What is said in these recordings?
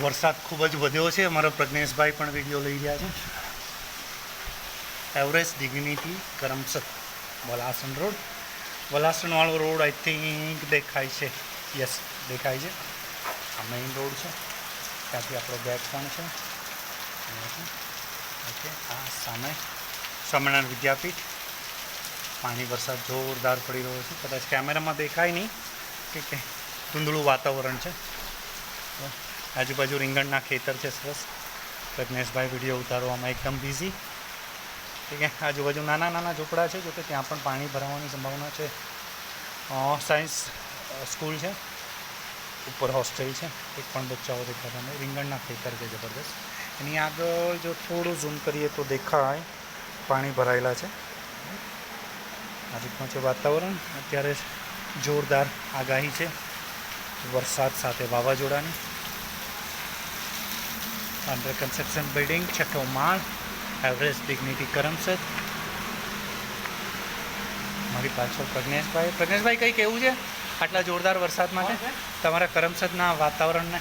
વરસાદ ખૂબ જ વધ્યો છે. અમારા પ્રજ્ઞેશભાઈ પણ વિડીયો લઈ રહ્યા છે. Everest dignity Karamsad Valasan road, વલાસણવાળો રોડ આઈ થિંક દેખાય છે. યસ, દેખાય છે. આ મેઇન રોડ છે, ત્યાંથી આપણો ગેટ પણ છે. ઓકે, આ સામે સ્વામિનારાયણ વિદ્યાપીઠ. પાણી વરસાદ જોરદાર પડી રહ્યો છે. કદાચ કેમેરામાં દેખાય નહીં કે ધૂંધળું વાતાવરણ છે. આજુબાજુ રીંગણના ખેતર છે સરસ. પ્રજ્ઞેશભાઈ વિડીયો ઉતારવામાં એકદમ બિઝી. ઠીક છે. આજુબાજુ નાના નાના ઝૂંપડા છે, જોકે ત્યાં પણ પાણી ભરાવાની સંભાવના છે. સાયન્સ સ્કૂલ છે, ઉપર હોસ્ટેલ છે. એક પણ બચ્ચાઓ દેખાતા નહીં. રીંગણના ખેતર છે જબરદસ્ત. એની આગળ જો થોડું ઝૂમ કરીએ તો દેખાય પાણી ભરાયેલા છે. આ રીતનું છે વાતાવરણ. અત્યારે જોરદાર આગાહી છે વરસાદ સાથે વાવાઝોડાની. અંડર કન્સ્ટ્રક્શન બિલ્ડિંગ, 6ઠ્ઠો માળ, એવરેસ્ટ ડિગ્નિટી કરમસદ. મારી પાછળ પ્રજ્ઞેશભાઈ. પ્રજ્ઞેશભાઈ, કંઈ કહેવું છે આટલા જોરદાર વરસાદ માટે? તમારા કરમસદના વાતાવરણને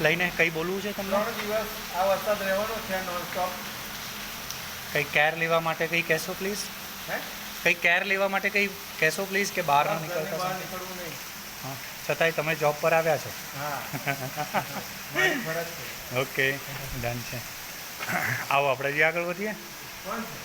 લઈને કંઈ બોલવું છે તમને? 3 દિવસ આ વરસાદ રહેવાનો છે નોનસ્ટોપ. કંઈ કેર લેવા માટે કંઈ કહેશો પ્લીઝ? કંઈ કેર લેવા માટે કંઈ કહેશો પ્લીઝ, કે બહાર ન નીકળતા? બહાર નીકળવું નહીં. હા, છતાંય તમે જોબ પર આવ્યા છો. હા, મારી ફરજ છે. ઓકે, ડન છે. આવો આપણે જે આગળ વધીએ. કોણ છે?